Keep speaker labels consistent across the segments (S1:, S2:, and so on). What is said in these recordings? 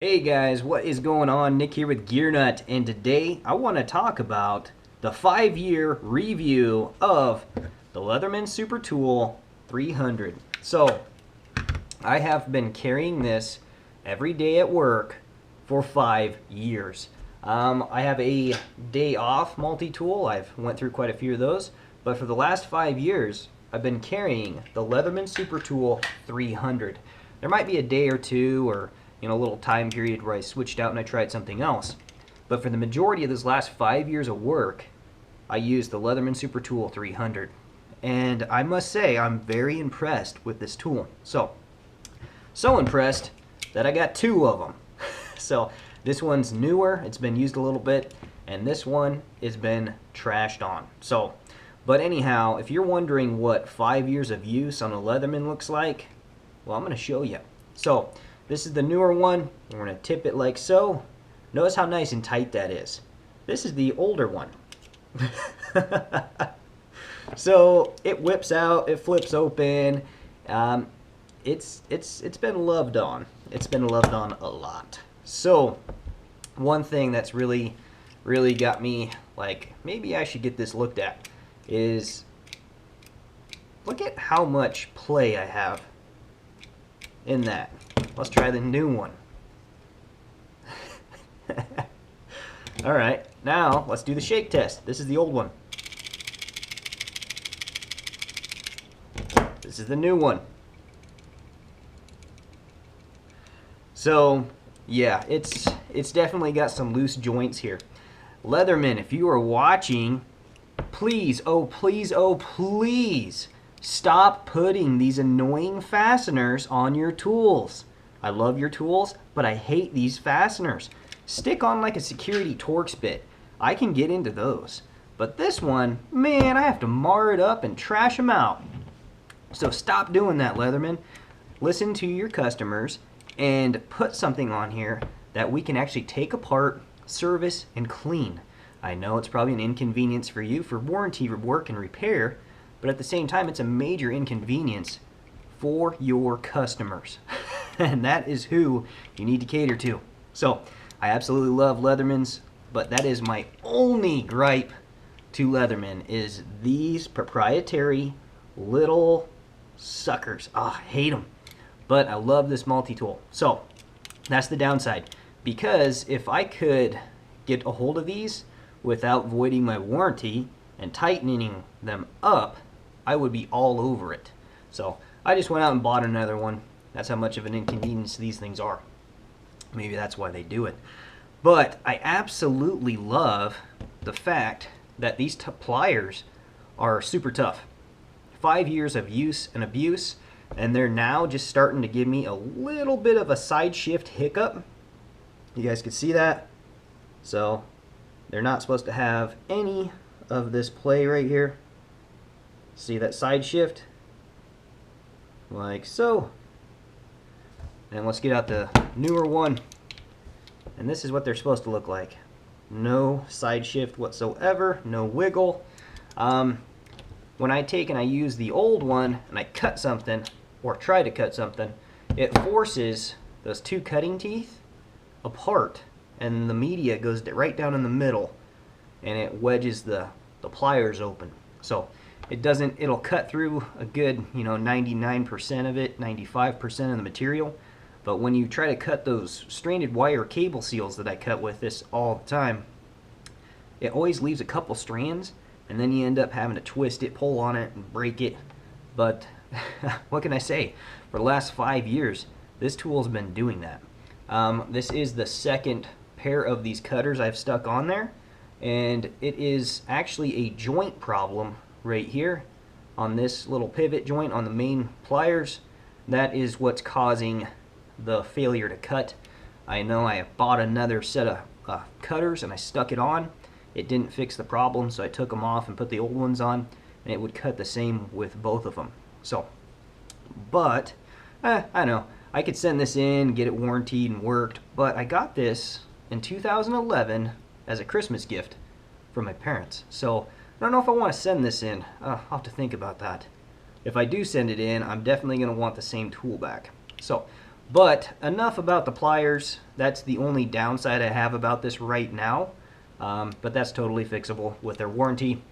S1: Hey guys, what is going on? Nick here with GearNut, and today I want to talk about the 5-year review of the Leatherman Super Tool 300. So, I have been carrying this every day at work for 5 years. I have a day off multi-tool. I've went through quite a few of those, but for the last 5 years, I've been carrying the Leatherman Super Tool 300. There might be a day or two or a little time period where I switched out and I tried something else. But for the majority of this last 5 years of work, I used the Leatherman Super Tool 300. And I must say, I'm very impressed with this tool. So impressed that I got 2 of them. So this one's newer, it's been used a little bit, and this one has been trashed on. But anyhow, if you're wondering what 5 years of use on a Leatherman looks like, well, I'm going to show you. So this is the newer one. We're going to tip it like so. Notice how nice and tight that is. This is the older one. So it whips out, it flips open. It's been loved on. It's been loved on a lot. So one thing that's really got me like, maybe I should get this looked at, is look at how much play I have in that. Let's try the new one. Alright, now let's do the shake test. This is the old one. This is the new one. So, yeah, it's definitely got some loose joints here. Leatherman, if you are watching, please, oh please, oh please, stop putting these annoying fasteners on your tools. I love your tools, but I hate these fasteners. Stick on like a security Torx bit. I can get into those. But this one, man, I have to mar it up and trash them out. So stop doing that, Leatherman. Listen to your customers and put something on here that we can actually take apart, service, and clean. I know it's probably an inconvenience for you for warranty work and repair, but at the same time, it's a major inconvenience for your customers. And that is who you need to cater to. So, I absolutely love Leathermans, but that is my only gripe to Leatherman, is these proprietary little suckers. I hate them. But I love this multi-tool. So, that's the downside. Because if I could get a hold of these without voiding my warranty and tightening them up, I would be all over it. So, I just went out and bought another one. That's how much of an inconvenience these things are. Maybe that's why they do it. But I absolutely love the fact that these pliers are super tough. 5 years of use and abuse, and they're now just starting to give me a little bit of a side shift hiccup. You guys can see that. So they're not supposed to have any of this play right here. See that side shift? Like so. And let's get out the newer one. And this is what they're supposed to look like. No side shift whatsoever, no wiggle. When I take and I use the old one and I cut something, or try to cut something, it forces those 2 cutting teeth apart, and the media goes right down in the middle, and it wedges the pliers open. So it'll cut through a good 99% of it, 95% of the material. But when you try to cut those stranded wire cable seals that I cut with this all the time, it always leaves a couple strands, and then you end up having to twist it, pull on it, and break it. But what can I say? For the last 5 years, this tool's been doing that. This is the second pair of these cutters I've stuck on there, and it is actually a joint problem right here on this little pivot joint on the main pliers. That is what's causing the failure to cut. I know I bought another set of cutters and I stuck it on. It didn't fix the problem, so I took them off and put the old ones on, and it would cut the same with both of them. So, but I know I could send this in, get it warranted and worked, but I got this in 2011 as a Christmas gift from my parents. So I don't know if I want to send this in. I'll have to think about that. If I do send it in, I'm definitely going to want the same tool back. So But enough about the pliers. That's the only downside I have about this right now. But that's totally fixable with their warranty.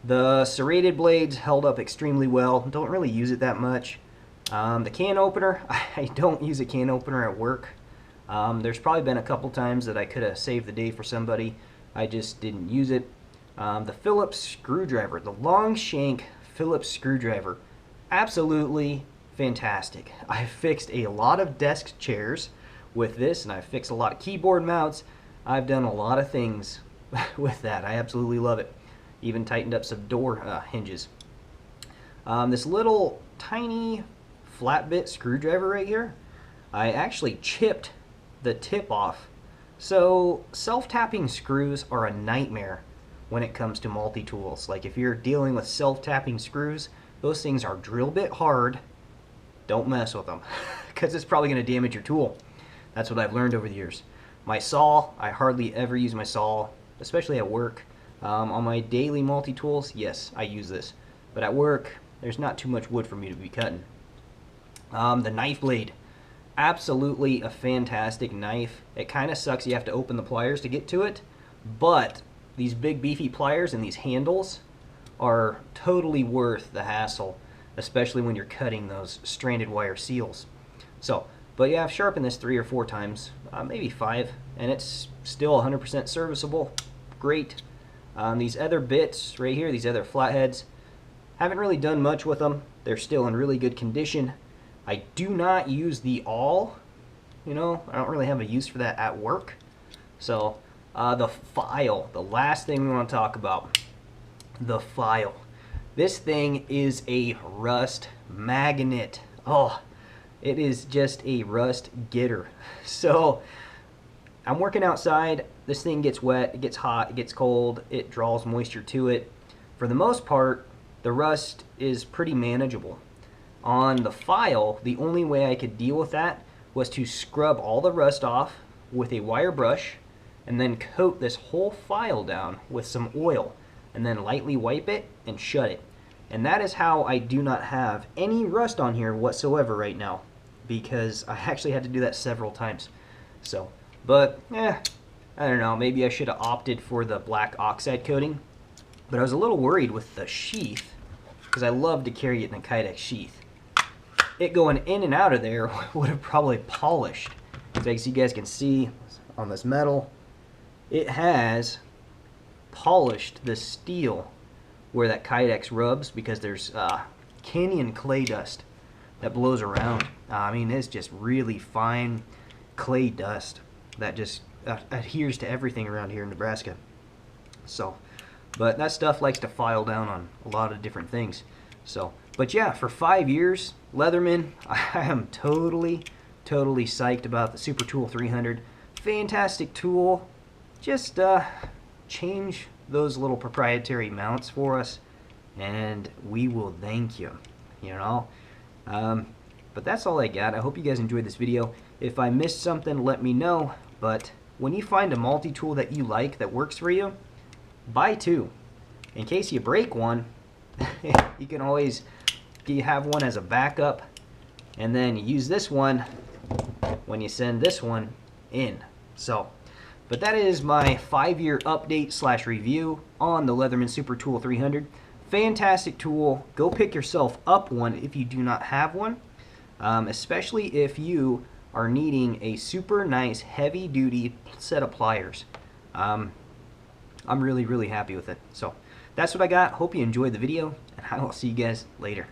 S1: The serrated blades held up extremely well. Don't really use it that much. The can opener, I don't use a can opener at work. There's probably been a couple times that I could have saved the day for somebody. I just didn't use it. The Phillips screwdriver, the long shank Phillips screwdriver, absolutely fantastic. I fixed a lot of desk chairs with this, and I fixed a lot of keyboard mounts. I've done a lot of things with that. I absolutely love it. Even tightened up some door hinges. This little tiny flat bit screwdriver right here, I actually chipped the tip off. So self-tapping screws are a nightmare when it comes to multi-tools. Like if you're dealing with self-tapping screws, those things are drill bit hard. Don't mess with them because it's probably going to damage your tool. That's what I've learned over the years. My saw, I hardly ever use my saw, especially at work. On my daily multi-tools, yes, I use this. But at work, there's not too much wood for me to be cutting. The knife blade, absolutely a fantastic knife. It kind of sucks you have to open the pliers to get to it, but these big beefy pliers and these handles are totally worth the hassle, especially when you're cutting those stranded wire seals. So, but yeah, I've sharpened this 3 or 4 times, maybe 5, and it's still 100% serviceable. Great. These other bits right here, these other flatheads, haven't really done much with them. They're still in really good condition. I do not use the awl. I don't really have a use for that at work. So, the file, the last thing we want to talk about. The file. This thing is a rust magnet. Oh, it is just a rust getter. So, I'm working outside. This thing gets wet, it gets hot, it gets cold, it draws moisture to it. For the most part, the rust is pretty manageable. On the file, the only way I could deal with that was to scrub all the rust off with a wire brush and then coat this whole file down with some oil and then lightly wipe it and shut it. And that is how I do not have any rust on here whatsoever right now, because I actually had to do that several times. So, but I don't know, maybe I should have opted for the black oxide coating, but I was a little worried with the sheath because I love to carry it in a Kydex sheath. It going in and out of there would have probably polished. So as you guys can see on this metal, it has polished the steel where that Kydex rubs because there's canyon clay dust that blows around. I mean, it's just really fine clay dust that just adheres to everything around here in Nebraska. So, but that stuff likes to file down on a lot of different things. So, but yeah, for 5 years, Leatherman, I am totally psyched about the Super Tool 300. Fantastic tool. Just change those little proprietary mounts for us, and we will thank you. But that's all I got. I hope you guys enjoyed this video. If I missed something, let me know. But when you find a multi-tool that you like that works for you, buy 2. In case you break one, you can always have one as a backup, and then use this one when you send this one in. So, but that is my 5-year update / review on the Leatherman Super Tool 300. Fantastic tool. Go pick yourself up one if you do not have one, especially if you are needing a super nice heavy duty set of pliers. I'm really happy with it. So that's what I got. Hope you enjoyed the video, and I will see you guys later.